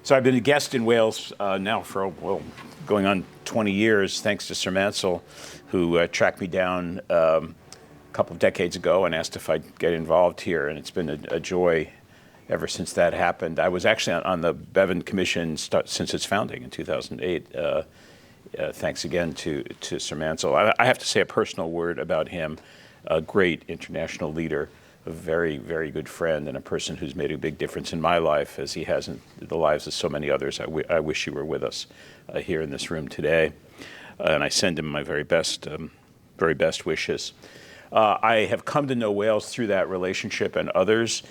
So I've been a guest in Wales now for, well, going on 20 years, thanks to Sir Mansell, who tracked me down a couple of decades ago and asked if I'd get involved here, and it's been a joy ever since that happened. I was actually on the Bevan Commission since its founding in 2008. Thanks again to Sir Mansell. I have to say a personal word about him, a great international leader, a very, very good friend, and a person who's made a big difference in my life, as he has in the lives of so many others. I wish you were with us here in this room today, and I send him my very best wishes. I have come to know Wales through that relationship and others,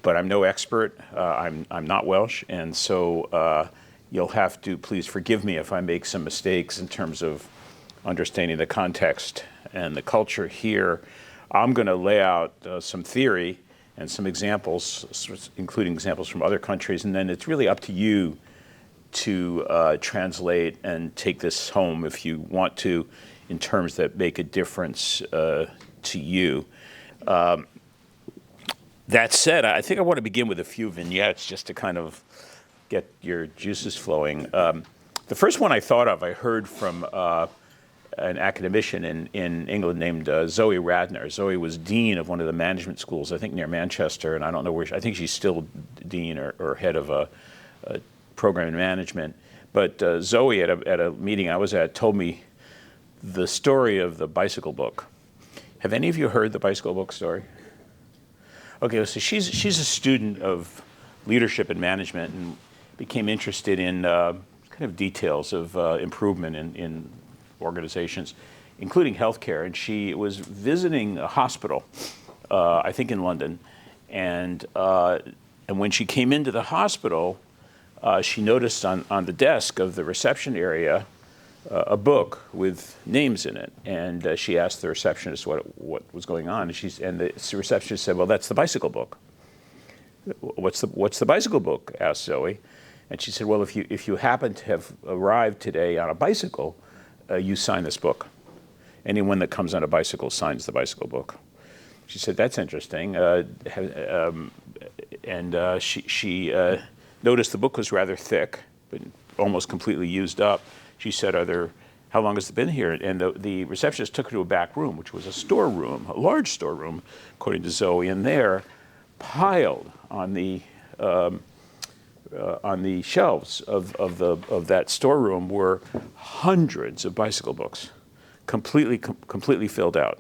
but I'm no expert. I'm not Welsh, and so you'll have to please forgive me if I make some mistakes in terms of understanding the context and the culture here. I'm going to lay out some theory and some examples, including examples from other countries, and then it's really up to you to translate and take this home if you want to, in terms that make a difference to you. That said, I think I want to begin with a few vignettes just to kind of get your juices flowing. The first one I thought of, I heard from an academician in England named Zoe Radner. Zoe was dean of one of the management schools, I think near Manchester, and I don't know where, I think she's still dean or head of a program in management. But Zoe, at a meeting I was at, told me the story of the bicycle book. Have any of you heard the bicycle book story? Okay, so she's a student of leadership and management and became interested in kind of details of improvement in organizations, including healthcare. And she was visiting a hospital, I think in London, and when she came into the hospital, she noticed on the desk of the reception area a book with names in it, and she asked the receptionist what was going on, and the receptionist said, "Well, that's the bicycle book." What's the bicycle book?" asked Zoe, and she said, "Well, if you happen to have arrived today on a bicycle, you sign this book. Anyone that comes on a bicycle signs the bicycle book." She said, "That's interesting," and she noticed the book was rather thick, but almost completely used up. She said, "How long has it been here?" And the receptionist took her to a back room, which was a storeroom, a large storeroom, according to Zoe, and there, piled on the shelves of that storeroom were hundreds of bicycle books, completely filled out.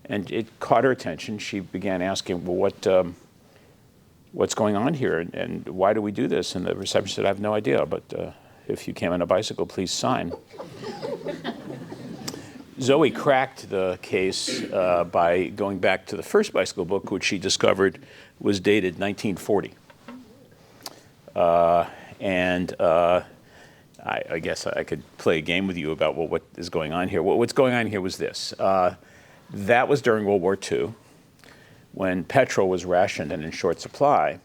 And it caught her attention. She began asking, "Well, what's going on here, and why do we do this?" And the receptionist said, "I have no idea, but if you came on a bicycle, please sign." Zoe cracked the case by going back to the first bicycle book, which she discovered was dated 1940. I guess I could play a game with you about what is going on here. What's going on here was this. That was during World War II, when petrol was rationed and in short supply.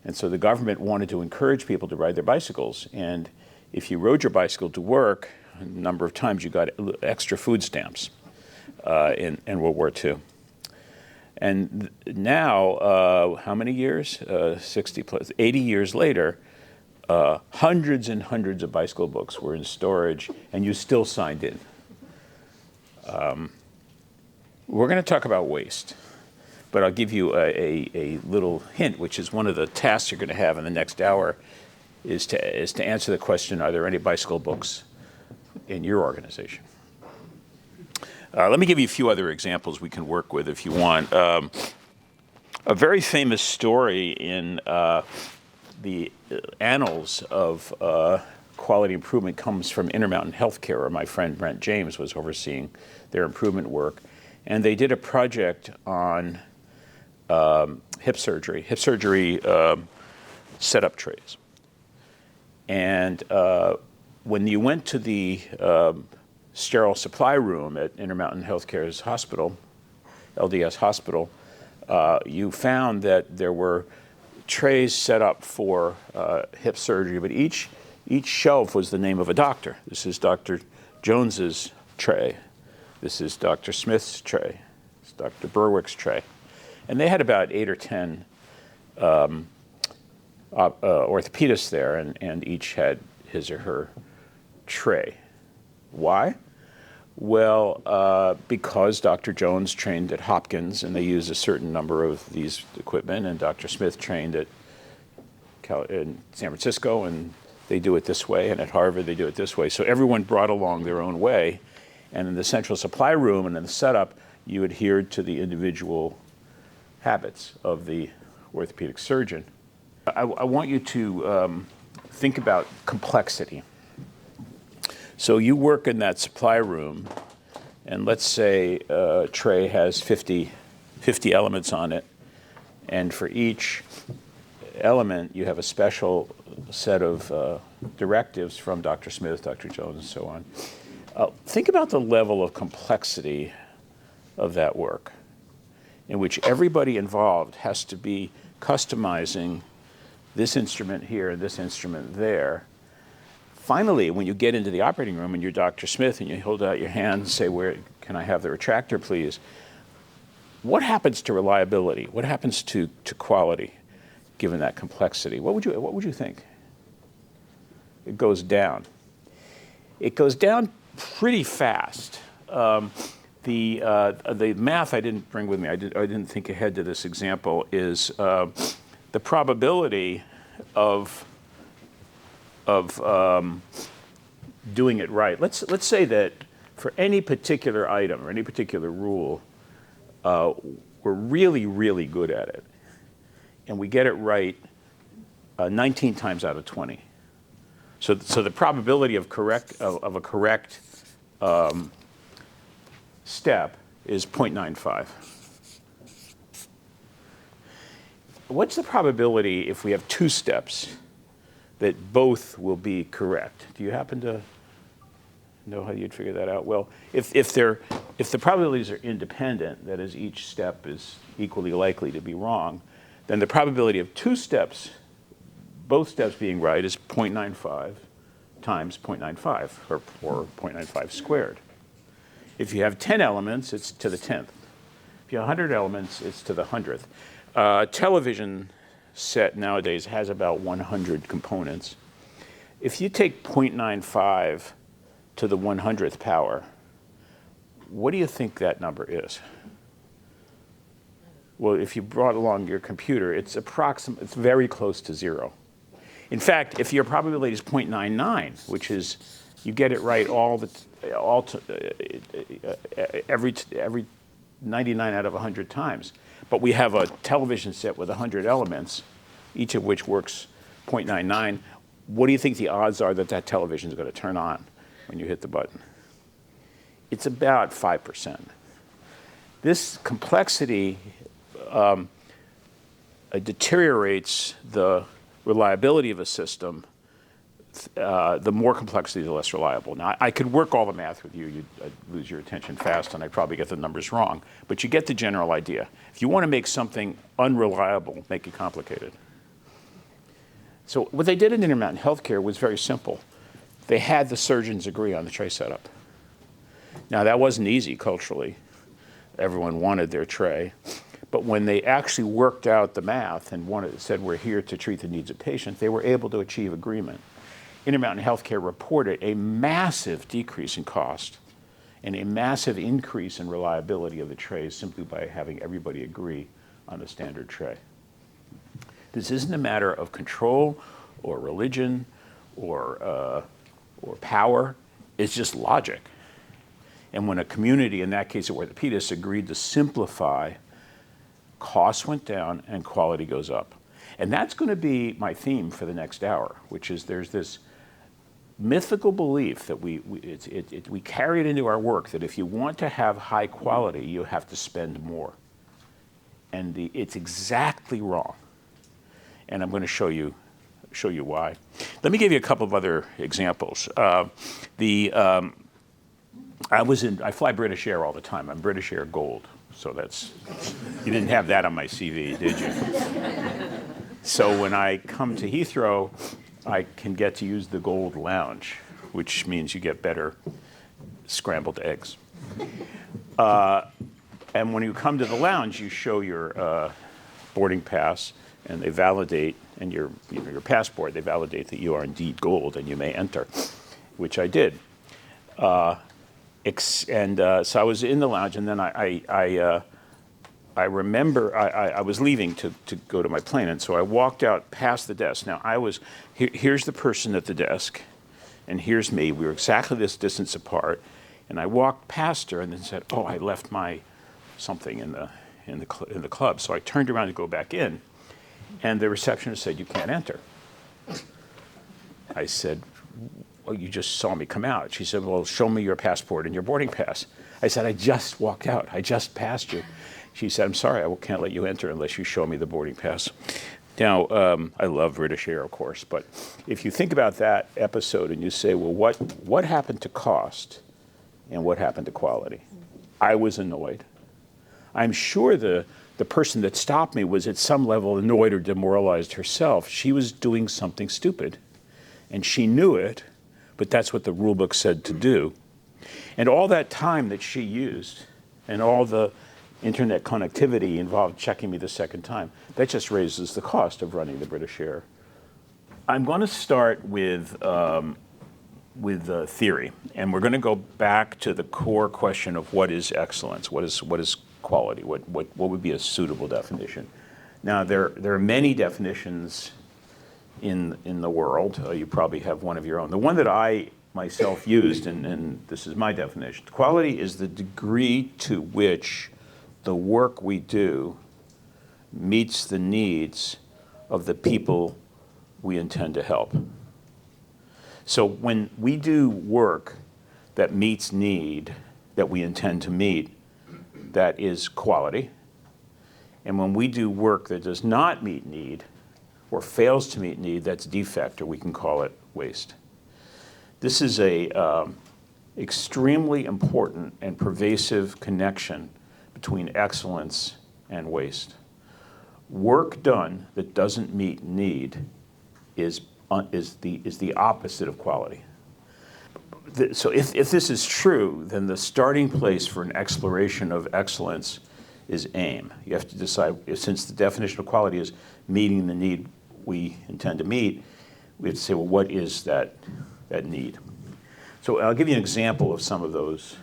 And so the government wanted to encourage people to ride their bicycles. And if you rode your bicycle to work, a number of times you got extra food stamps in World War II. And now, how many years? 60 plus, 80 years later, hundreds and hundreds of bicycle books were in storage, and you still signed in. We're going to talk about waste, but I'll give you a little hint, which is one of the tasks you're going to have in the next hour, is to answer the question, are there any bicycle books in your organization? Let me give you a few other examples we can work with if you want. A very famous story in the annals of quality improvement comes from Intermountain Healthcare, where my friend Brent James was overseeing their improvement work. And they did a project on hip surgery setup trays. And when you went to the sterile supply room at Intermountain Healthcare's hospital, LDS hospital, you found that there were trays set up for hip surgery, but each shelf was the name of a doctor. This is Dr. Jones's tray. This is Dr. Smith's tray. It's Dr. Berwick's tray. And they had about 8 or 10 orthopedists there, and each had his or her tray. Why? Well, because Dr. Jones trained at Hopkins, and they use a certain number of these equipment, and Dr. Smith trained at in San Francisco, and they do it this way, and at Harvard they do it this way. So everyone brought along their own way, and in the central supply room and in the setup, you adhered to the individual habits of the orthopedic surgeon. I want you to think about complexity. So you work in that supply room, and let's say a tray has 50 elements on it, and for each element you have a special set of directives from Dr. Smith, Dr. Jones, and so on. Think about the level of complexity of that work, in which everybody involved has to be customizing this instrument here and this instrument there. Finally, when you get into the operating room and you're Dr. Smith and you hold out your hand and say, "Where can I have the retractor, please?" What happens to reliability? What happens to quality, given that complexity? What would you think? It goes down. It goes down pretty fast. The math I didn't bring with me, I didn't think ahead to this example, is the probability of doing it right. Let's say that for any particular item or any particular rule, we're really, really good at it, and we get it right 19 times out of 20. So the probability of a correct step is 0.95. What's the probability if we have two steps that both will be correct? Do you happen to know how you'd figure that out? Well, if the probabilities are independent, that is, each step is equally likely to be wrong, then the probability of two steps, both steps being right, is 0.95 times 0.95, or 0.95 squared. If you have 10 elements, it's to the 10th. If you have 100 elements, it's to the 100th. Television set nowadays has about 100 components. If you take 0.95 to the 100th power, what do you think that number is? Well, if you brought along your computer, it's very close to zero. In fact, if your probability is 0.99, which is you get it right every 99 out of 100 times, but we have a television set with 100 elements, each of which works 0.99, what do you think the odds are that that television is going to turn on when you hit the button? It's about 5%. This complexity deteriorates the reliability of a system. The more complexity, the less reliable. Now, I could work all the math with you. I'd lose your attention fast, and I'd probably get the numbers wrong. But you get the general idea. If you want to make something unreliable, make it complicated. So what they did in Intermountain Healthcare was very simple. They had the surgeons agree on the tray setup. Now, that wasn't easy culturally. Everyone wanted their tray. But when they actually worked out the math and said, we're here to treat the needs of patients, they were able to achieve agreement. Intermountain Healthcare reported a massive decrease in cost and a massive increase in reliability of the trays simply by having everybody agree on a standard tray. This isn't a matter of control or religion or power. It's just logic. And when a community, in that case orthopedists, agreed to simplify, costs went down and quality goes up. And that's going to be my theme for the next hour, which is there's this mythical belief that we carry it into our work that if you want to have high quality, you have to spend more. And it's exactly wrong. And I'm going to show you why. Let me give you a couple of other examples. I fly British Air all the time. I'm British Air Gold. So you didn't have that on my CV, did you? So when I come to Heathrow, I can get to use the Gold Lounge, which means you get better scrambled eggs. And when you come to the lounge, you show your boarding pass, and they validate, and your passport, they validate that you are indeed gold and you may enter, which I did. So I was in the lounge, and then I remember I was leaving to go to my plane, and so I walked out past the desk. Now here's the person at the desk, and here's me. We were exactly this distance apart, and I walked past her and then said, "Oh, I left my something in the club." So I turned around to go back in, and the receptionist said, "You can't enter." I said, "Well, you just saw me come out." She said, "Well, show me your passport and your boarding pass." I said, "I just walked out. I just passed you." She said, "I'm sorry, I can't let you enter unless you show me the boarding pass." Now, I love British Air, of course, but if you think about that episode and you say, well, what happened to cost and what happened to quality? I was annoyed. I'm sure the person that stopped me was at some level annoyed or demoralized herself. She was doing something stupid, and she knew it, but that's what the rule book said to do. And all that time that she used and all the internet connectivity involved checking me the second time, that just raises the cost of running the British Air. I'm going to start with theory, and we're going to go back to the core question of what is excellence, what is quality, what would be a suitable definition. Now, there are many definitions in the world. You probably have one of your own. The one that I myself used, and this is my definition, quality is the degree to which the work we do meets the needs of the people we intend to help. So when we do work that meets need that we intend to meet, that is quality. And when we do work that does not meet need or fails to meet need, that's defect, or we can call it waste. This is a extremely important and pervasive connection between excellence and waste. Work done that doesn't meet need is the opposite of quality. So if this is true, then the starting place for an exploration of excellence is aim. You have to decide, since the definition of quality is meeting the need we intend to meet, we have to say, well, what is that need? So I'll give you an example of some of those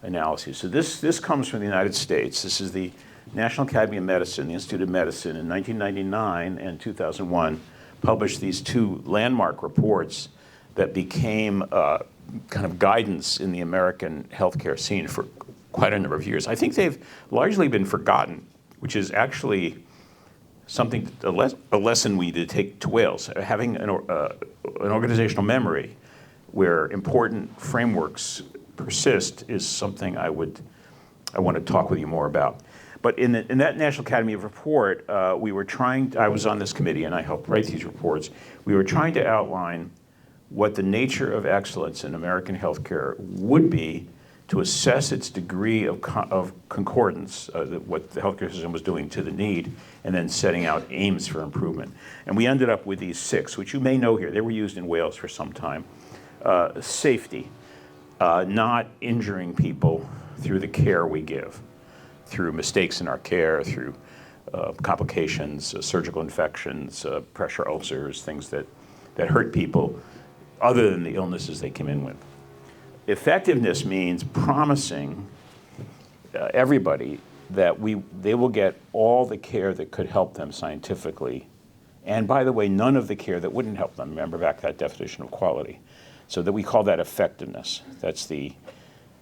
analyses. So this comes from the United States. This is the National Academy of Medicine, the Institute of Medicine, in 1999 and 2001, published these two landmark reports that became kind of guidance in the American healthcare scene for quite a number of years. I think they've largely been forgotten, which is actually something, a lesson we need to take to Wales. Having an organizational memory where important frameworks persist is something I want to talk with you more about. But in that National Academy of Report, I was on this committee and I helped write these reports. We were trying to outline what the nature of excellence in American healthcare would be to assess its degree of concordance, what the healthcare system was doing to the need, and then setting out aims for improvement. And we ended up with these 6, which you may know here. They were used in Wales for some time. Safety, not injuring people through the care we give, through mistakes in our care, through complications, surgical infections, pressure ulcers, things that hurt people other than the illnesses they came in with. Effectiveness means promising everybody that they will get all the care that could help them scientifically, and by the way, none of the care that wouldn't help them. Remember back that definition of quality. So that we call that effectiveness. That's the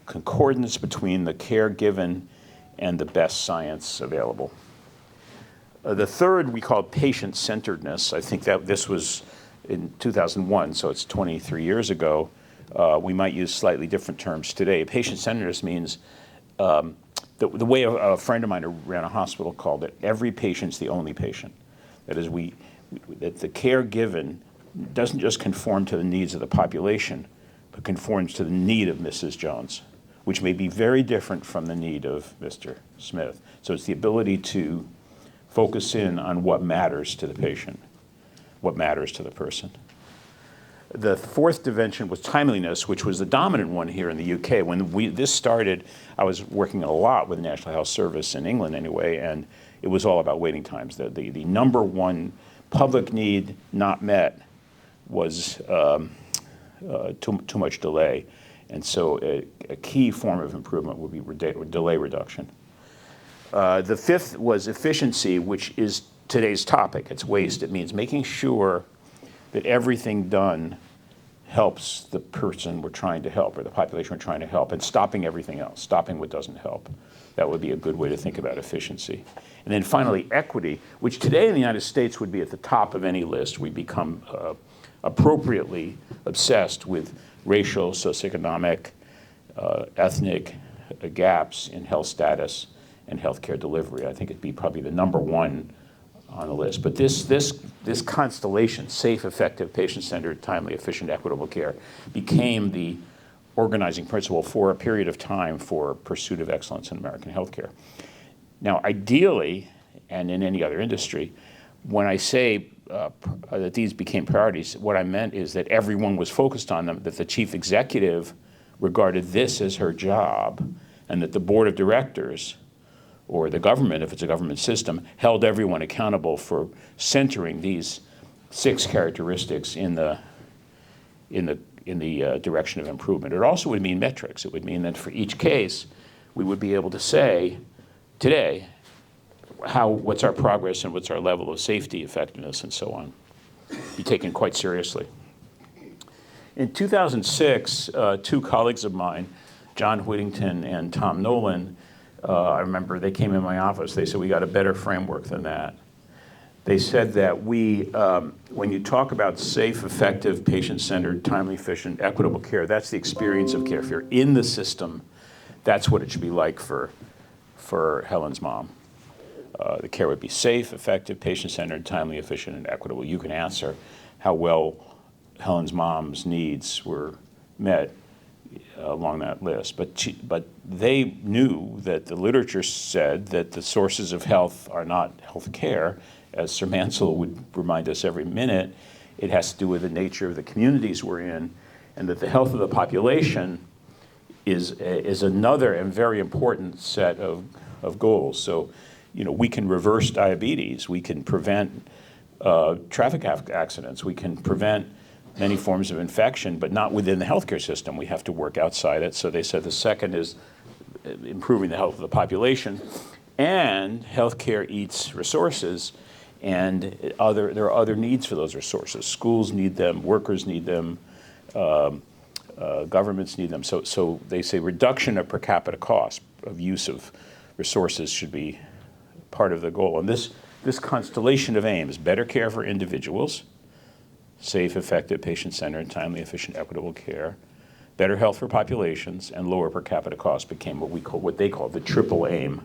concordance between the care given and the best science available. The third we call patient-centeredness. I think that this was in 2001, so it's 23 years ago. We might use slightly different terms today. Patient-centeredness means the way a friend of mine who ran a hospital called it, every patient's the only patient. That is, that the care given doesn't just conform to the needs of the population, but conforms to the need of Mrs. Jones, which may be very different from the need of Mr. Smith. So it's the ability to focus in on what matters to the patient, what matters to the person. The fourth dimension was timeliness, which was the dominant one here in the UK. When this started, I was working a lot with the National Health Service in England anyway, and it was all about waiting times. The number one public need not met was too much delay. And so a key form of improvement would be delay reduction. The fifth was efficiency, which is today's topic. It's waste. It means making sure that everything done helps the person we're trying to help or the population we're trying to help, and stopping everything else, stopping what doesn't help. That would be a good way to think about efficiency. And then finally, equity, which today in the United States would be at the top of any list. We become appropriately obsessed with racial, socioeconomic, ethnic gaps in health status and healthcare delivery. I think it'd be probably the number one on the list. But this constellation, safe, effective, patient-centered, timely, efficient, equitable care, became the organizing principle for a period of time for pursuit of excellence in American healthcare. Now, ideally, and in any other industry, when I say that these became priorities, what I meant is that everyone was focused on them, that the chief executive regarded this as her job, and that the board of directors, or the government, if it's a government system, held everyone accountable for centering these 6 characteristics in the direction of improvement. It also would mean metrics. It would mean that for each case, we would be able to say today, what's our progress and what's our level of safety, effectiveness, and so on. Be taken quite seriously. In 2006, 2 colleagues of mine, John Whittington and Tom Nolan, I remember they came in my office. They said, we got a better framework than that. They said that when you talk about safe, effective, patient-centered, timely, efficient, equitable care, that's the experience of care. If you're in the system, that's what it should be like for Helen's mom. The care would be safe, effective, patient-centered, timely, efficient, and equitable. You can answer how well Helen's mom's needs were met along that list. But they knew that the literature said that the sources of health are not health care. As Sir Mansell would remind us every minute, it has to do with the nature of the communities we're in, and that the health of the population is another and very important set of goals. So, we can reverse diabetes, we can prevent traffic accidents, we can prevent many forms of infection, but not within the healthcare system. We have to work outside it. So they said the second is improving the health of the population, and healthcare eats resources, and there are other needs for those resources. Schools need them, workers need them, governments need them. So they say reduction of per capita cost of use of resources should be part of the goal. And this constellation of aims, better care for individuals, safe, effective, patient-centered, timely, efficient, equitable care, better health for populations, and lower per capita costs became what they call the triple aim,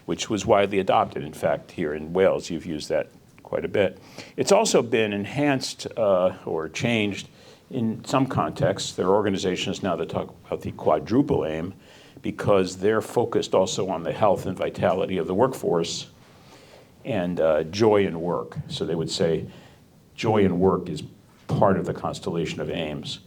which was widely adopted. In fact, here in Wales, you've used that quite a bit. It's also been enhanced or changed in some contexts. There are organizations now that talk about the quadruple aim because they're focused also on the health and vitality of the workforce and joy in work. So they would say joy in work is part of the constellation of aims.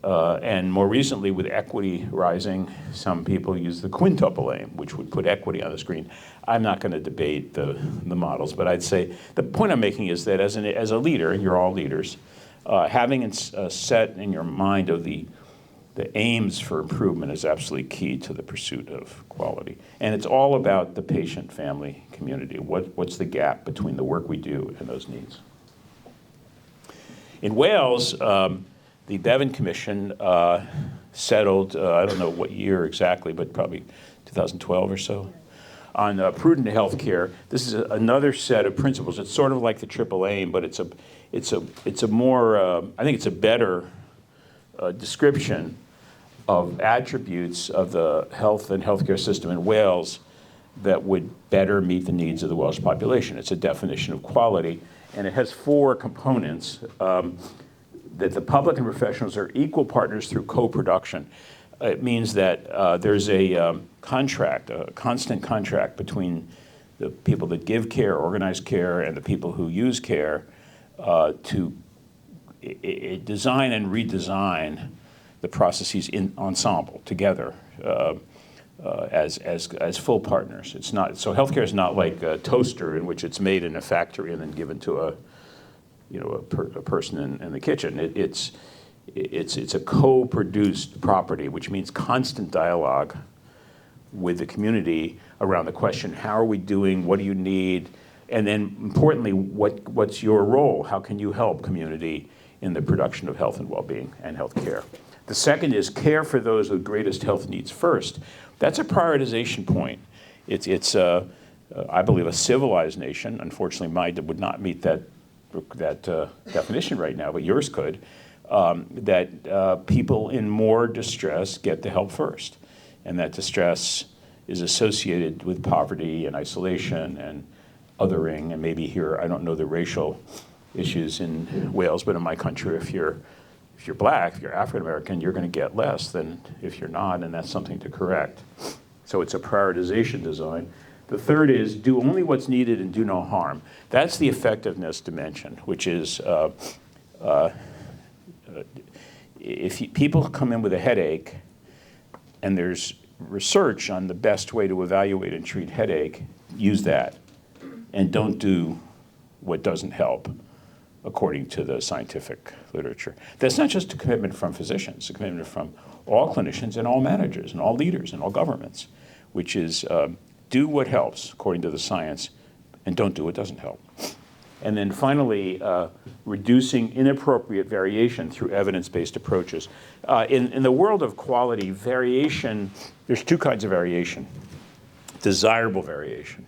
And more recently, with equity rising, some people use the quintuple aim, which would put equity on the screen. I'm not going to debate the models, but I'd say the point I'm making is that as a leader, and you're all leaders, having set in your mind of the aims for improvement is absolutely key to the pursuit of quality. And it's all about the patient, family, community. What's the gap between the work we do and those needs? In Wales, the Bevan Commission settled, I don't know what year exactly, but probably 2012 or so, on prudent healthcare. This is another set of principles. It's sort of like the triple aim, but it's a more, I think it's a better description of attributes of the health and healthcare system in Wales that would better meet the needs of the Welsh population. It's a definition of quality, and it has 4 components. That the public and professionals are equal partners through co-production. It means that there's a contract, a constant contract between the people that give care, organize care, and the people who use care to design and redesign the processes in ensemble, together. as full partners. It's not, so healthcare is not like a toaster in which it's made in a factory and then given to a person in the kitchen. It's a co-produced property, which means constant dialogue with the community around the question, how are we doing, what do you need, and then importantly, what's your role? How can you help community in the production of health and well-being and health care? The second is care for those with greatest health needs first. That's a prioritization point. It's I believe, a civilized nation. Unfortunately, mine would not meet that definition right now, but yours could, that people in more distress get the help first. And that distress is associated with poverty and isolation and othering, and maybe here, I don't know the racial issues in Wales, but in my country, if you're black, if you're African American, you're going to get less than if you're not, and that's something to correct. So it's a prioritization design. The third is do only what's needed and do no harm. That's the effectiveness dimension, which is if people come in with a headache and there's research on the best way to evaluate and treat headache, use that, and don't do what doesn't help according to the scientific literature. That's not just a commitment from physicians, it's a commitment from all clinicians and all managers and all leaders and all governments, which is do what helps according to the science and don't do what doesn't help. And then finally, reducing inappropriate variation through evidence-based approaches. In the world of quality, variation, there's two kinds of variation. Desirable variation.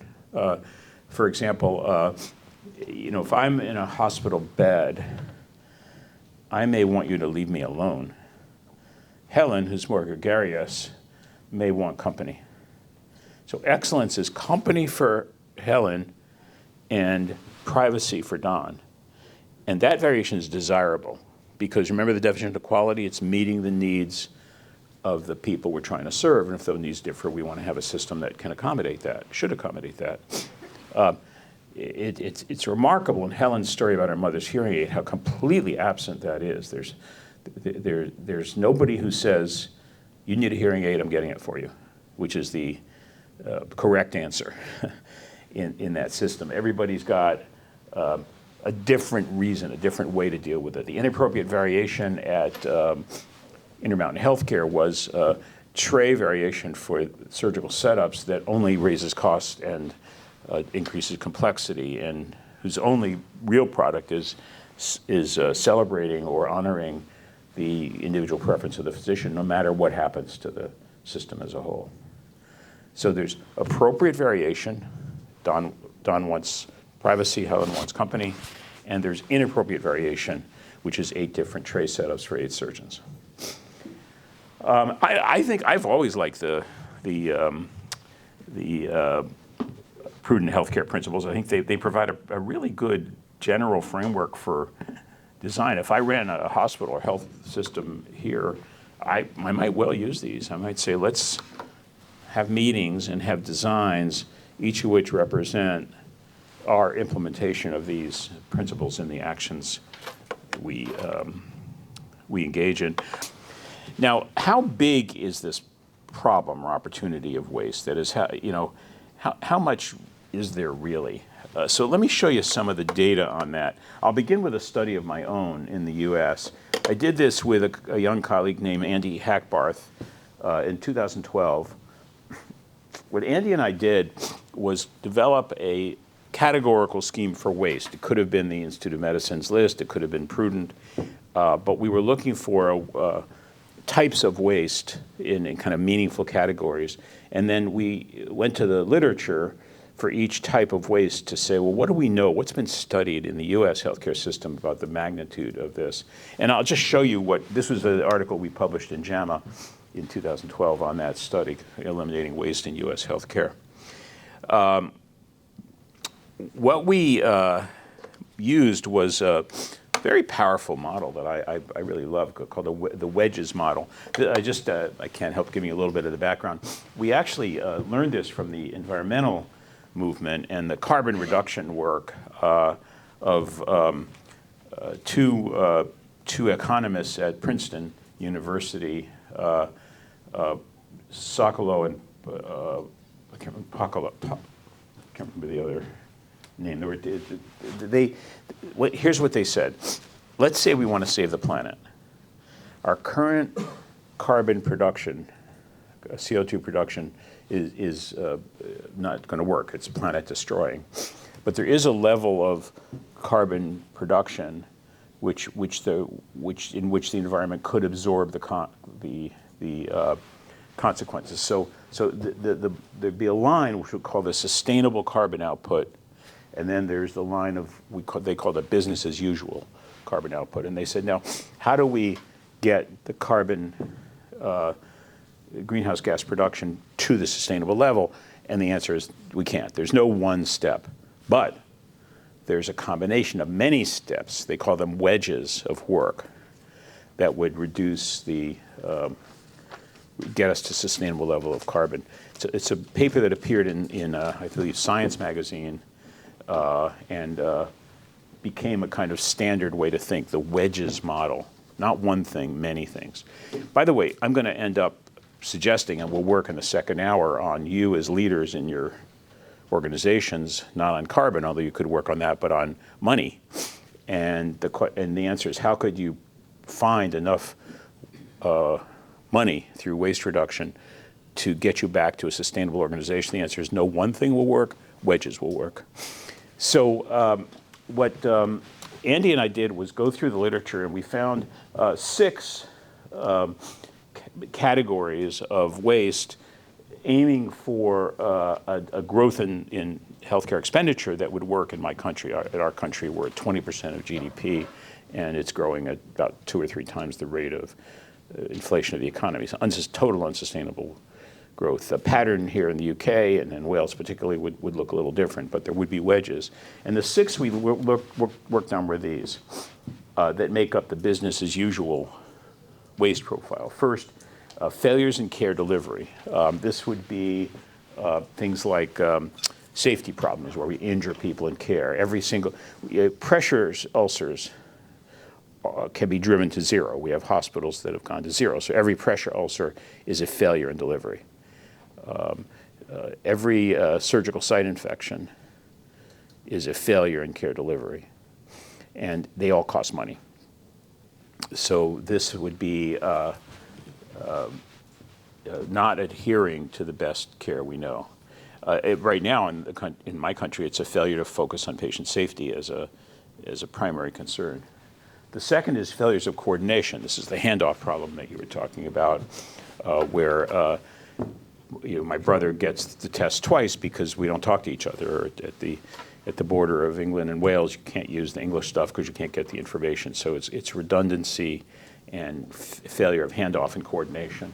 For example, if I'm in a hospital bed, I may want you to leave me alone. Helen, who's more gregarious, may want company. So excellence is company for Helen and privacy for Don. And that variation is desirable because remember the definition of quality, it's meeting the needs of the people we're trying to serve. And if those needs differ, we want to have a system that can accommodate that, should accommodate that. It's remarkable in Helen's story about her mother's hearing aid how completely absent that is. There's nobody who says, you need a hearing aid, I'm getting it for you, which is the correct answer in that system. Everybody's got a different reason, a different way to deal with it. The inappropriate variation at Intermountain Healthcare was tray variation for surgical setups that only raises costs and increases complexity, and whose only real product is celebrating or honoring the individual preference of the physician, no matter what happens to the system as a whole. So there's appropriate variation. Don wants privacy, Helen wants company, and there's inappropriate variation, which is 8 different tray setups for 8 surgeons. I think I've always liked the prudent healthcare principles. I think they provide a really good general framework for design. If I ran a hospital or health system here, I might well use these. I might say, let's have meetings and have designs, each of which represent our implementation of these principles in the actions we engage in. Now, how big is this problem or opportunity of waste? That is, how much is there really? So let me show you some of the data on that. I'll begin with a study of my own in the US. I did this with a young colleague named Andy Hackbarth in 2012. What Andy and I did was develop a categorical scheme for waste. It could have been the Institute of Medicine's list, it could have been Prudent, but we were looking for types of waste in kind of meaningful categories. And then we went to the literature for each type of waste to say, well, what do we know? What's been studied in the US healthcare system about the magnitude of this? And I'll just show you this was an article we published in JAMA in 2012 on that study, eliminating waste in US healthcare. What we used was a very powerful model that I really love called the Wedges Model. I can't help giving you a little bit of the background. We actually learned this from the environmental movement and the carbon reduction work of two economists at Princeton University, Sokolow and I can't remember, can't remember the other name. Here's what they said. Let's say we want to save the planet. Our current carbon production, CO2 production, is not going to work. It's planet destroying. But there is a level of carbon production in which the environment could absorb the consequences. So there'd be a line which we call the sustainable carbon output, and then there's the line of they call it business as usual carbon output. And they said, now, how do we get the carbon greenhouse gas production to the sustainable level? And the answer is we can't. There's no one step, but there's a combination of many steps. They call them wedges of work that would reduce get us to sustainable level of carbon. It's a paper that appeared in I believe, Science magazine, and became a kind of standard way to think, the Wedges Model. Not one thing, many things. By the way, I'm going to end up suggesting, and we'll work in the second hour, on you as leaders in your organizations, not on carbon, although you could work on that, but on money. And the answer is, how could you find enough money through waste reduction to get you back to a sustainable organization? The answer is no one thing will work, wedges will work. So what Andy and I did was go through the literature, and we found 6 categories of waste aiming for a growth in healthcare expenditure that would work in my country. In our country, we're at 20% of GDP, and it's growing at about 2 or 3 times the rate of inflation of the economy. So total unsustainable growth. The pattern here in the UK and in Wales particularly would look a little different, but there would be wedges. And the 6 we worked on were these that make up the business as usual waste profile. First, failures in care delivery. This would be things like safety problems where we injure people in care. Every single pressure ulcers can be driven to 0. We have hospitals that have gone to 0. So every pressure ulcer is a failure in delivery. Every surgical site infection is a failure in care delivery. And they all cost money. So this would be not adhering to the best care we know. Right now in my country, it's a failure to focus on patient safety as a primary concern. The second is failures of coordination. This is the handoff problem that you were talking about, where my brother gets the test twice because we don't talk to each other. At the border of England and Wales, you can't use the English stuff because you can't get the information. So it's redundancy and failure of handoff and coordination.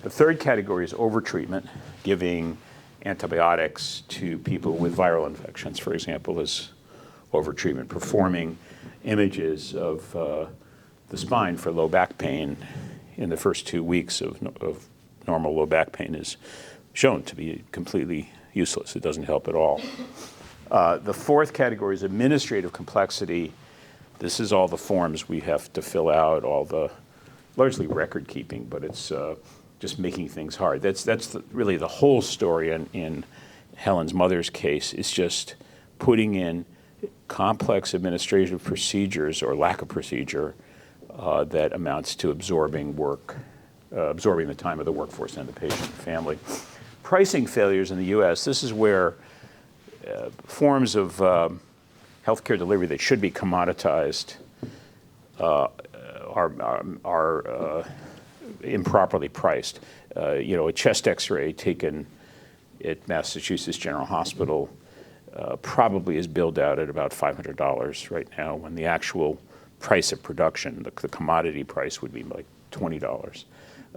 The third category is overtreatment, giving antibiotics to people with viral infections, for example, is overtreatment. Performing images of the spine for low back pain in the first 2 weeks of normal low back pain is shown to be completely useless. It doesn't help at all. The fourth category is administrative complexity. This is all the forms we have to fill out, all the largely record keeping, but it's just making things hard. That's really the whole story in Helen's mother's case, is just putting in complex administrative procedures or lack of procedure that amounts to absorbing the time of the workforce and the patient and family. Pricing failures in the US, this is where forms of healthcare delivery that should be commoditized are improperly priced. A chest X-ray taken at Massachusetts General Hospital probably is billed out at about $500 right now, when the actual price of production, the commodity price, would be like $20.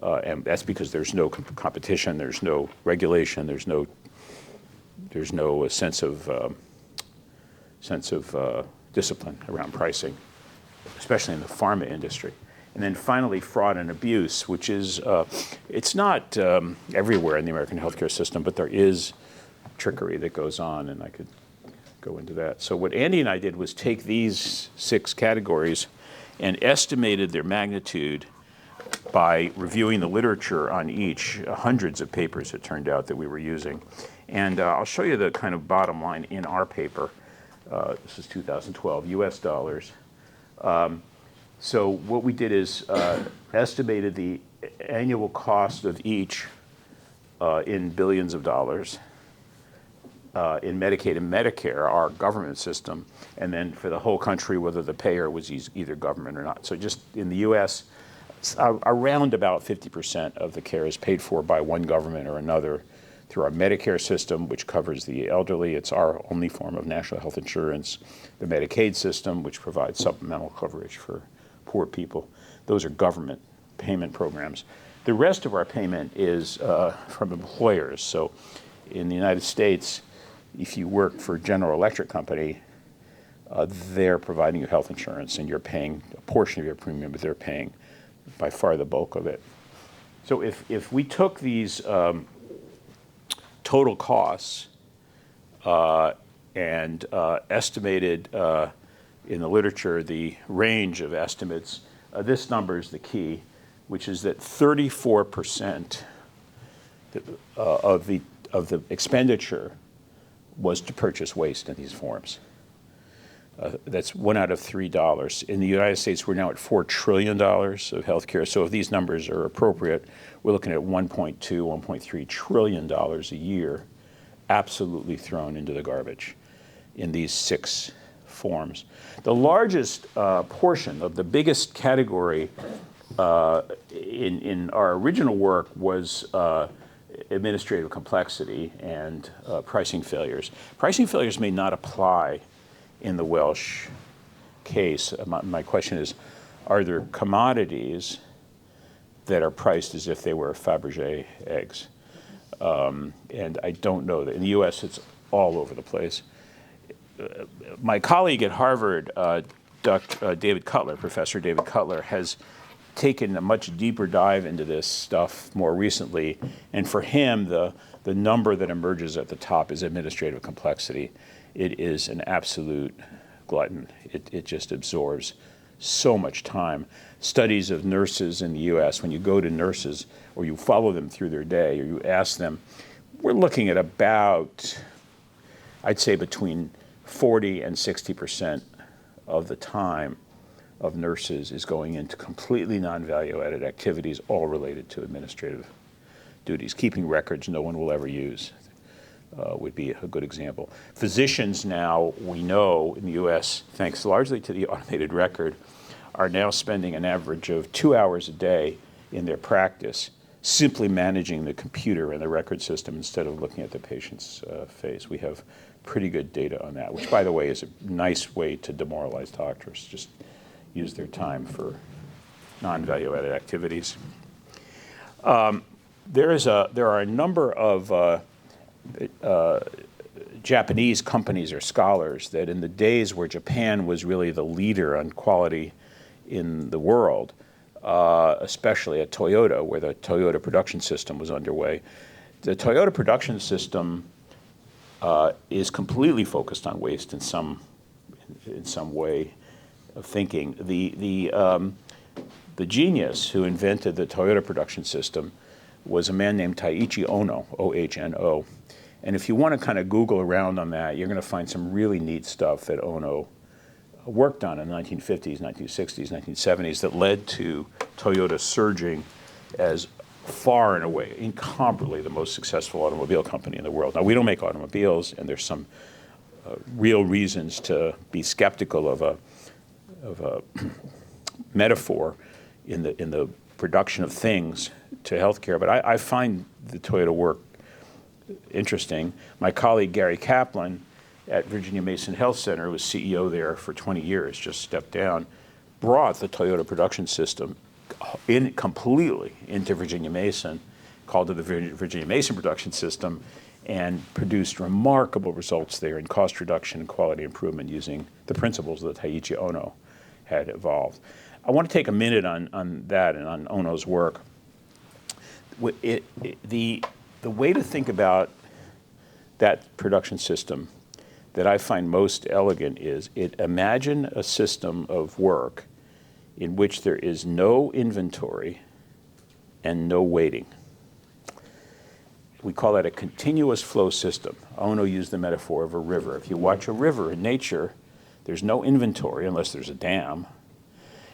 And that's because there's no competition, there's no regulation, there's no sense of discipline around pricing, especially in the pharma industry. And then finally, fraud and abuse, which is, it's not everywhere in the American healthcare system, but there is trickery that goes on, and I could go into that. So what Andy and I did was take these 6 categories and estimated their magnitude by reviewing the literature on each, hundreds of papers it turned out that we were using. And I'll show you the kind of bottom line in our paper. This is 2012, US dollars. So what we did is estimated the annual cost of each in billions of dollars in Medicaid and Medicare, our government system, and then for the whole country, whether the payer was either government or not. So just in the US, around about 50% of the care is paid for by one government or another through our Medicare system, which covers the elderly. It's our only form of national health insurance. The Medicaid system, which provides supplemental coverage for poor people. Those are government payment programs. The rest of our payment is from employers. So in the United States, if you work for General Electric Company, they're providing you health insurance and you're paying a portion of your premium, but they're paying by far the bulk of it. So if we took these total costs and estimated in the literature the range of estimates, this number is the key, which is that 34% of the expenditure was to purchase waste in these forms. That's $1 out of $3. In the United States, we're now at $4 trillion of healthcare. So if these numbers are appropriate, we're looking at $1.2, $1.3 trillion a year absolutely thrown into the garbage in these 6 forms. The largest portion of the biggest category in our original work was administrative complexity and pricing failures. Pricing failures may not apply in the Welsh case. My question is, are there commodities that are priced as if they were Fabergé eggs? And I don't know that. In the US, it's all over the place. My colleague at Harvard, David Cutler, Professor David Cutler, has taken a much deeper dive into this stuff more recently. And for him, the number that emerges at the top is administrative complexity. It is an absolute glutton. It just absorbs so much time. Studies of nurses in the US, when you go to nurses or you follow them through their day or you ask them, we're looking at about, I'd say between 40 and 60% of the time of nurses is going into completely non-value added activities, all related to administrative duties. Keeping records no one will ever use would be a good example. Physicians now, we know in the US, thanks largely to the automated record, are now spending an average of 2 hours a day in their practice simply managing the computer and the record system instead of looking at the patient's face. We have pretty good data on that, which, by the way, is a nice way to demoralize doctors. Just use their time for non-value-added activities. There are a number of Japanese companies or scholars that in the days where Japan was really the leader on quality in the world, especially at Toyota, where the Toyota production system was underway, the Toyota production system is completely focused on waste in some way of thinking. The genius who invented the Toyota production system was a man named Taiichi Ohno, O-H-N-O. And if you want to kind of Google around on that, you're going to find some really neat stuff that Ohno worked on in the 1950s, 1960s, 1970s that led to Toyota surging as far and away, incomparably, the most successful automobile company in the world. Now, we don't make automobiles, and there's some real reasons to be skeptical of a metaphor in the production of things to healthcare, but I find the Toyota work interesting. My colleague Gary Kaplan at Virginia Mason Health Center, who was CEO there for 20 years, just stepped down, brought the Toyota production system completely into Virginia Mason, called it the Virginia Mason production system, and produced remarkable results there in cost reduction and quality improvement using the principles that Taiichi Ohno had evolved. I want to take a minute on that and on Ohno's work. The way to think about that production system that I find most elegant is imagine a system of work in which there is no inventory and no waiting. We call that a continuous flow system. Ohno used the metaphor of a river. If you watch a river in nature, there's no inventory unless there's a dam,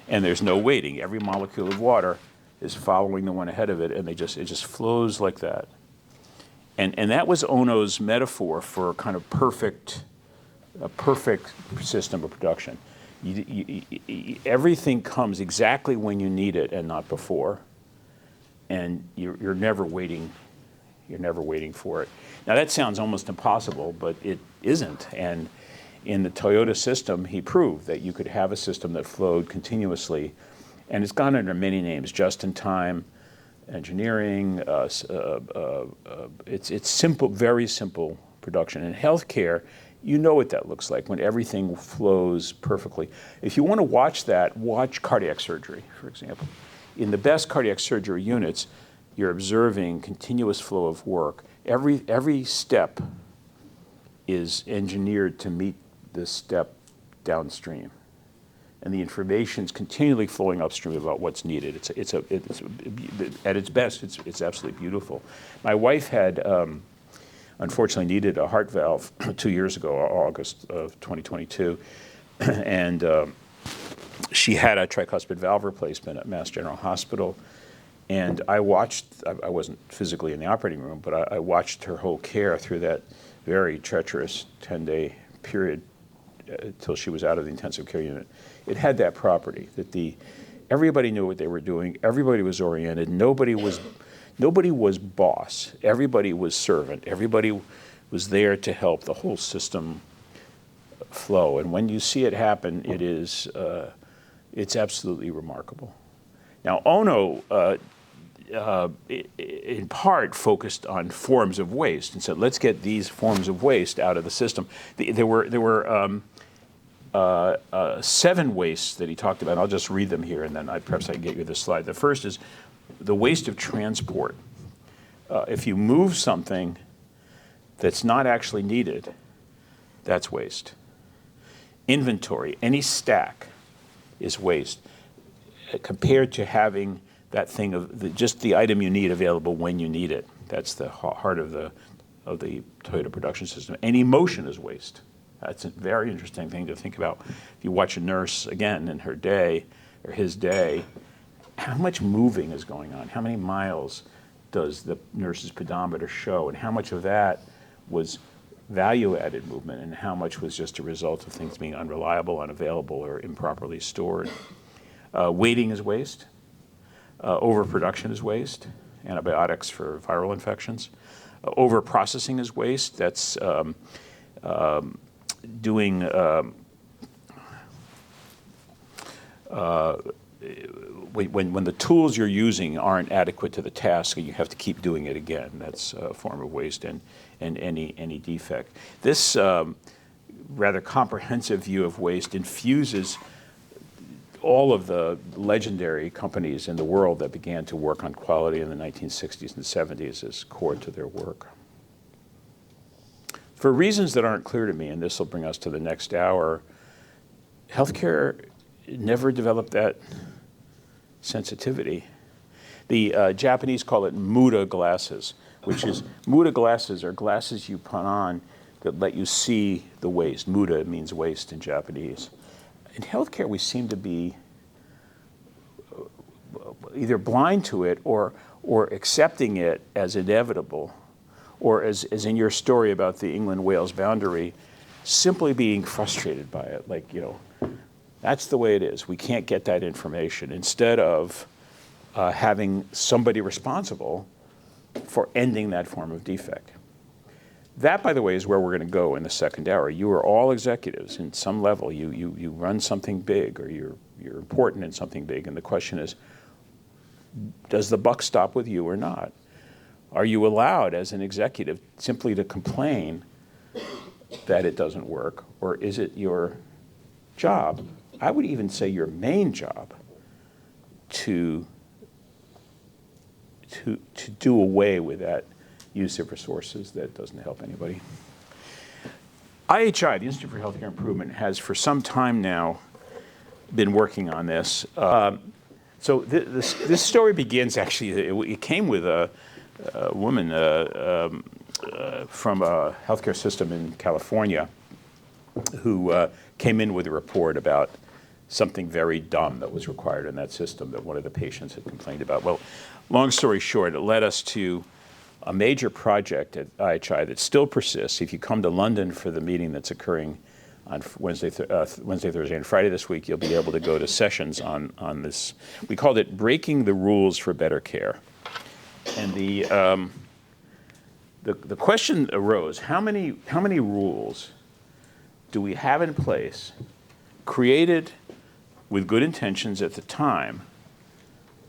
and there's no waiting. Every molecule of water is following the one ahead of it, and it just flows like that. And that was Ohno's metaphor for a kind of a perfect system of production. Everything comes exactly when you need it and not before, and you're never waiting. You're never waiting for it. Now that sounds almost impossible, but it isn't. And in the Toyota system, he proved that you could have a system that flowed continuously, and it's gone under many names: just-in-time engineering. It's simple, very simple production. In healthcare, you know what that looks like when everything flows perfectly. If you want to watch that, watch cardiac surgery, for example. In the best cardiac surgery units, you're observing continuous flow of work. Every step is engineered to meet this step downstream, and the information is continually flowing upstream about what's needed. It's at its best, it's absolutely beautiful. My wife had unfortunately needed a heart valve 2 years ago, August of 2022, and she had a tricuspid valve replacement at Mass General Hospital. And I wasn't physically in the operating room, but I watched her whole care through that very treacherous 10-day period till she was out of the intensive care unit. It had that property that everybody knew what they were doing, everybody was oriented, nobody was boss, everybody was servant, everybody was there to help the whole system flow. And when you see it happen, it's absolutely remarkable. Now, Ohno, in part, focused on forms of waste and said, let's get these forms of waste out of the system. There were 7 wastes that he talked about. I'll just read them here, and then perhaps I can get you this slide. The first is the waste of transport. If you move something that's not actually needed, that's waste. Inventory, any stack is waste, compared to having that thing of just the item you need available when you need it. That's the heart of the Toyota production system. Any motion is waste. That's a very interesting thing to think about. If you watch a nurse, again, in her day, or his day, how much moving is going on? How many miles does the nurse's pedometer show? And how much of that was value-added movement, and how much was just a result of things being unreliable, unavailable, or improperly stored? Waiting is waste. Overproduction is waste. Antibiotics for viral infections. Overprocessing is waste. That's doing when the tools you're using aren't adequate to the task, and you have to keep doing it again. That's a form of waste, and any defect. This rather comprehensive view of waste infuses all of the legendary companies in the world that began to work on quality in the 1960s and 70s as core to their work. For reasons that aren't clear to me, and this will bring us to the next hour, healthcare never developed that sensitivity. The Japanese call it Muda glasses, Muda glasses are glasses you put on that let you see the waste. Muda means waste in Japanese. In healthcare, we seem to be either blind to it or accepting it as inevitable, or as in your story about the England-Wales boundary, simply being frustrated by it. Like, that's the way it is. We can't get that information, instead of having somebody responsible for ending that form of defect. That, by the way, is where we're going to go in the second hour. You are all executives in some level. You run something big, or you're important in something big, and the question is, does the buck stop with you or not? Are you allowed as an executive simply to complain that it doesn't work, or is it your job, I would even say your main job, to do away with that use of resources that doesn't help anybody? IHI, the Institute for Healthcare Improvement, has for some time now been working on this. So this story begins, actually, it came with a woman from a healthcare system in California who came in with a report about something very dumb that was required in that system that one of the patients had complained about. Well, long story short, it led us to a major project at IHI that still persists. If you come to London for the meeting that's occurring on Wednesday, Thursday, and Friday this week, you'll be able to go to sessions on this. We called it Breaking the Rules for Better Care. And the question arose, how many rules do we have in place, created with good intentions at the time,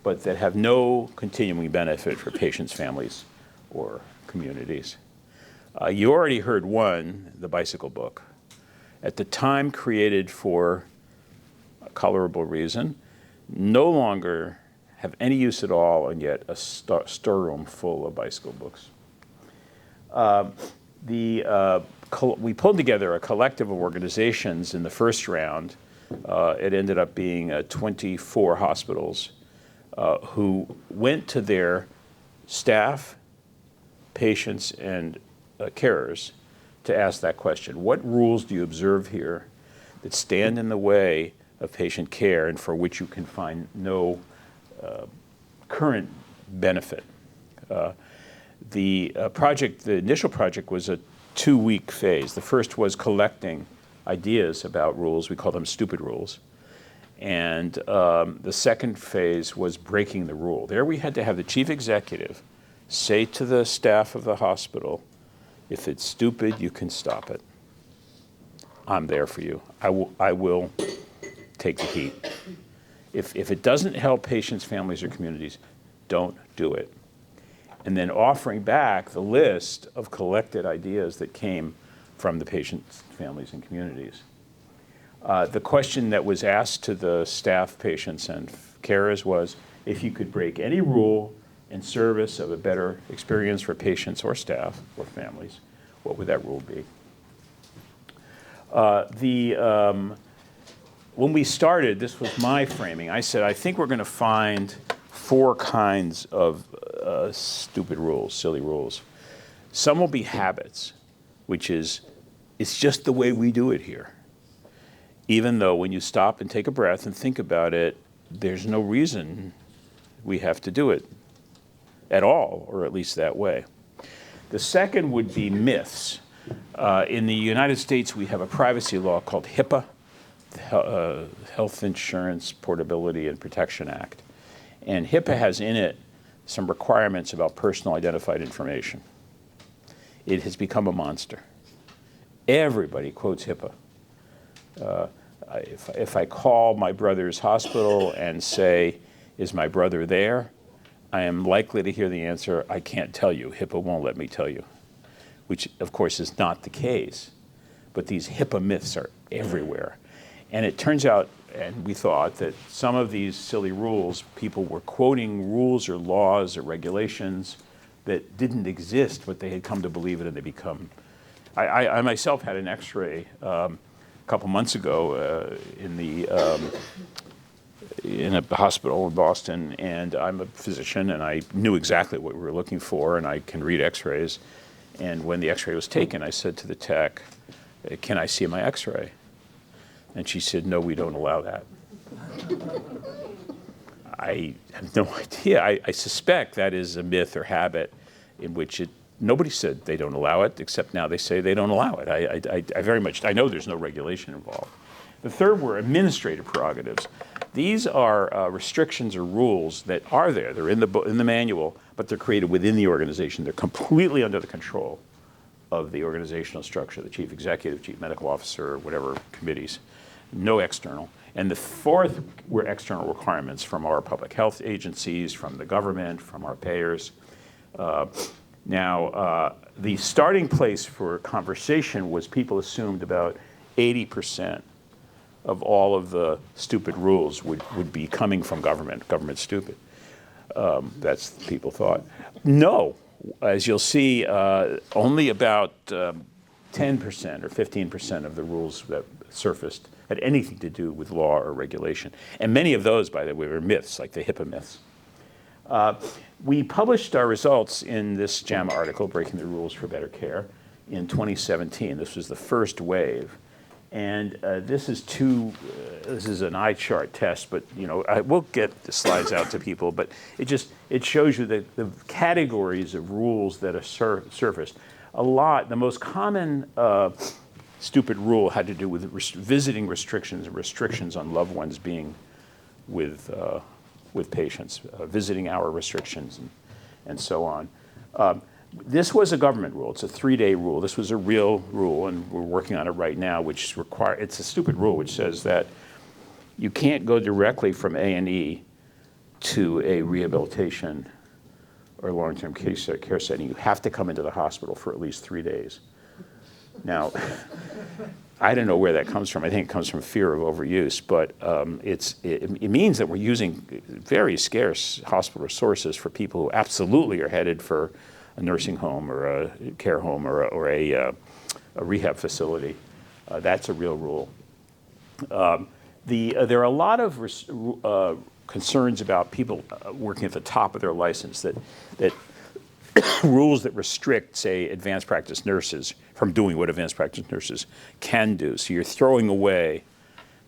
but that have no continuing benefit for patients, families, or communities? You already heard one, the bicycle book. At the time created for a colorable reason, no longer have any use at all, and yet a storeroom full of bicycle books. We pulled together a collective of organizations in the first round. It ended up being 24 hospitals who went to their staff, patients, and carers to ask that question. What rules do you observe here that stand in the way of patient care and for which you can find no current benefit? The initial project was a 2-week phase. The first was collecting ideas about rules. We call them stupid rules. And the second phase was breaking the rule. There we had to have the chief executive say to the staff of the hospital, if it's stupid, you can stop it. I'm there for you. I will take the heat. If it doesn't help patients, families, or communities, don't do it. And then offering back the list of collected ideas that came from the patients, families, and communities. The question that was asked to the staff, patients, and carers was, if you could break any rule in service of a better experience for patients or staff or families, what would that rule be? When we started, this was my framing. I said, I think we're going to find 4 kinds of stupid rules, silly rules. Some will be habits, which is, it's just the way we do it here. Even though when you stop and take a breath and think about it, there's no reason we have to do it at all, or at least that way. The second would be myths. In the United States, we have a privacy law called HIPAA, the Health Insurance Portability and Protection Act. And HIPAA has in it some requirements about personal identified information. It has become a monster. Everybody quotes HIPAA. If I call my brother's hospital and say, is my brother there? I am likely to hear the answer, I can't tell you. HIPAA won't let me tell you, which of course is not the case. But these HIPAA myths are everywhere. And it turns out, and we thought, that some of these silly rules, people were quoting rules or laws or regulations that didn't exist, but they had come to believe it, and they become. I myself had an x-ray a couple months ago in a hospital in Boston, and I'm a physician, and I knew exactly what we were looking for, and I can read x-rays. And when the x-ray was taken, I said to the tech, can I see my x-ray? And she said, no, we don't allow that. I have no idea. I suspect that is a myth or habit in which nobody said they don't allow it, except now they say they don't allow it. I know there's no regulation involved. The third were administrative prerogatives. These are restrictions or rules that are there. They're in the manual, but they're created within the organization. They're completely under the control of the organizational structure, the chief executive, chief medical officer, whatever committees. No external. And the fourth were external requirements from our public health agencies, from the government, from our payers. The starting place for conversation was people assumed about 80% of all of the stupid rules would be coming from government. Government's stupid. That's what people thought. No, as you'll see, only about 10% or 15% of the rules that surfaced had anything to do with law or regulation. And many of those, by the way, were myths, like the HIPAA myths. We published our results in this JAMA article, Breaking the Rules for Better Care, in 2017. This was the first wave. And this is an eye chart test, but I will get the slides out to people, but it shows you the categories of rules that are surfaced. The most common stupid rule had to do with visiting restrictions and restrictions on loved ones being with patients, visiting hour restrictions and so on. This was a government rule. It's a 3-day rule. This was a real rule, and we're working on it right now, which it's a stupid rule, which says that you can't go directly from A&E to a rehabilitation or long-term care setting. You have to come into the hospital for at least 3 days. Now, I don't know where that comes from. I think it comes from fear of overuse, but it means that we're using very scarce hospital resources for people who absolutely are headed for a nursing home or a care home or a rehab facility. That's a real rule. There are a lot of concerns about people working at the top of their license that rules that restrict, say, advanced practice nurses from doing what advanced practice nurses can do. So you're throwing away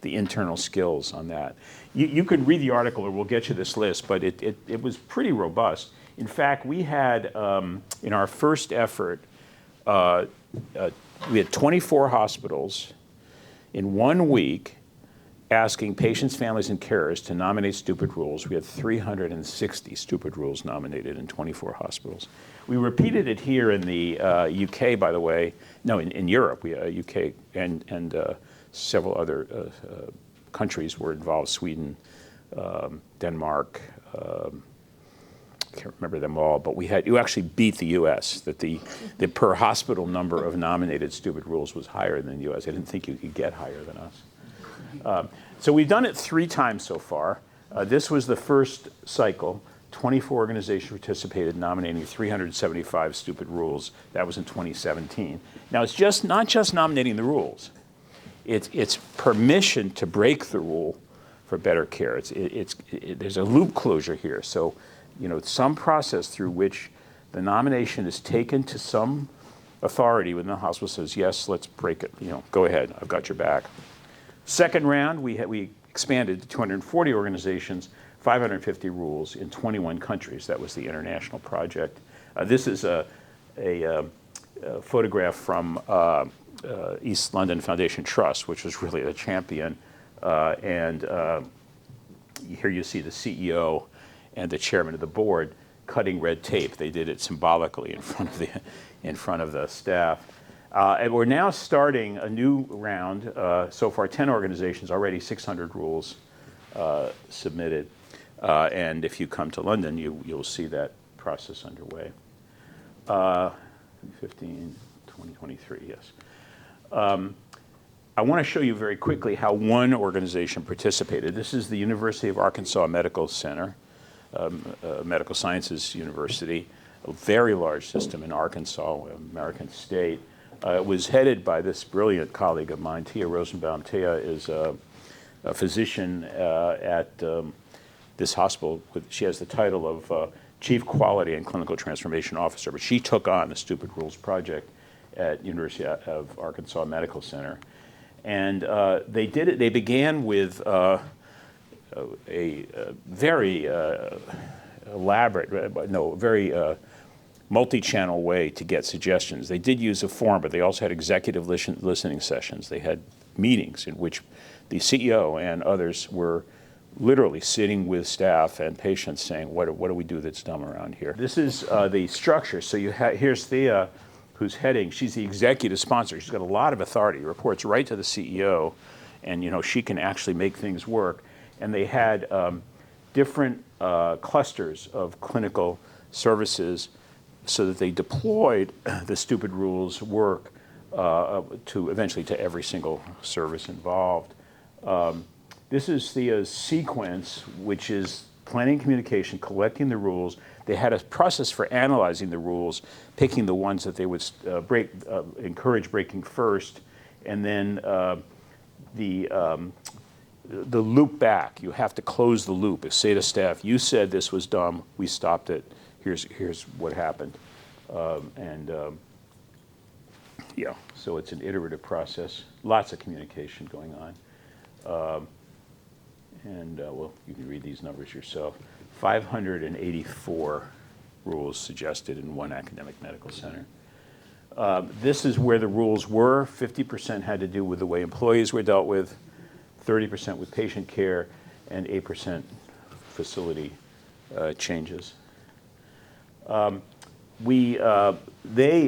the internal skills on that. You can read the article, or we'll get you this list, but it was pretty robust. In fact, we had, in our first effort, we had 24 hospitals in 1 week asking patients, families, and carers to nominate stupid rules. We had 360 stupid rules nominated in 24 hospitals. We repeated it here in the UK, by the way. No, in Europe. UK and several other countries were involved, Sweden, Denmark, I can't remember them all, but you actually beat the U.S., that the per hospital number of nominated stupid rules was higher than the U.S. I didn't think you could get higher than us. So we've done it 3 times so far. This was the first cycle. 24 organizations participated, nominating 375 stupid rules. That was in 2017. Now, it's not just nominating the rules. It's permission to break the rule for better care. There's a loop closure here. So, some process through which the nomination is taken to some authority within the hospital, says, yes, let's break it. Go ahead, I've got your back. Second round, we expanded to 240 organizations, 550 rules in 21 countries. That was the international project. This is a photograph from East London Foundation Trust, which was really the champion. And here you see the CEO and the chairman of the board cutting red tape. They did it symbolically in front of the staff. And we're now starting a new round. So far, 10 organizations, already 600 rules submitted. And if you come to London, you'll see that process underway. 2015, 2023, yes. I want to show you very quickly how one organization participated. This is the University of Arkansas Medical Center, Medical Sciences University, a very large system in Arkansas, American state. It was headed by this brilliant colleague of mine, Tia Rosenbaum. Tia is a physician at this hospital. She has the title of Chief Quality and Clinical Transformation Officer, but she took on the Stupid Rules Project at University of Arkansas Medical Center. And they did it. They began with a very very multi-channel way to get suggestions. They did use a form, but they also had executive listening sessions. They had meetings in which the CEO and others were literally sitting with staff and patients saying, what do we do that's dumb around here? This is the structure. So here's Thea, who's heading. She's the executive sponsor. She's got a lot of authority, reports right to the CEO, and she can actually make things work. And they had different clusters of clinical services so that they deployed the stupid rules work eventually to every single service involved. This is Thea's sequence, which is planning communication, collecting the rules. They had a process for analyzing the rules, picking the ones that they would encourage breaking first, and then the loop back. You have to close the loop. Say to staff, you said this was dumb, we stopped it, here's what happened. Yeah, so it's an iterative process, lots of communication going on. Well, you can read these numbers yourself. 584 rules suggested in one academic medical center. This is where the rules were. 50% had to do with the way employees were dealt with, 30% with patient care, and 8% facility changes. They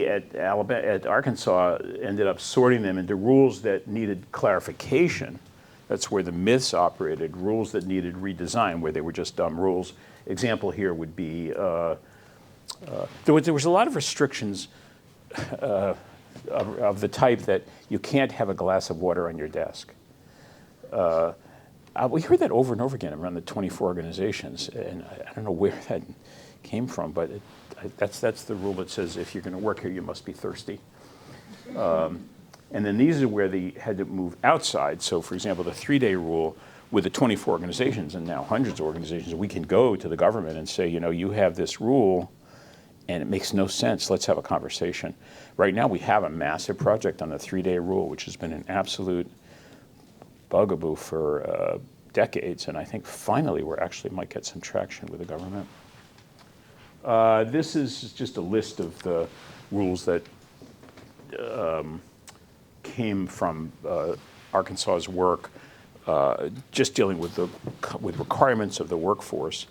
at Arkansas ended up sorting them into rules that needed clarification. That's where the myths operated, rules that needed redesign, where they were just dumb rules. Example here would be, there was a lot of restrictions of the type that you can't have a glass of water on your desk. We heard that over and over again around the 24 organizations, and I don't know where that came from, but that's the rule that says if you're going to work here, you must be thirsty. And then these are where they had to move outside. So, for example, the 3-day rule with the 24 organizations and now hundreds of organizations, we can go to the government and say, you know, you have this rule and it makes no sense. Let's have a conversation. Right now, we have a massive project on the 3-day rule, which has been an absolute bugaboo for decades. And I think finally we actually might get some traction with the government. This is just a list of the rules that came from Arkansas's work, just dealing with requirements of the workforce.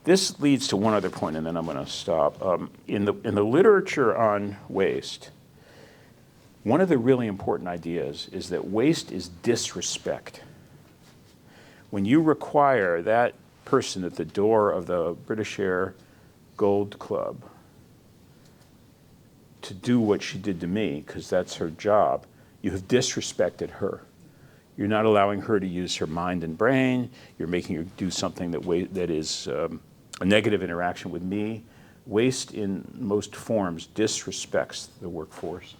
This leads to one other point, and then I'm going to stop. In the literature on waste, one of the really important ideas is that waste is disrespect. When you require that person at the door of the British Air Gold Club to do what she did to me, because that's her job, you have disrespected her. You're not allowing her to use her mind and brain. You're making her do something that is a negative interaction with me. Waste in most forms disrespects the workforce.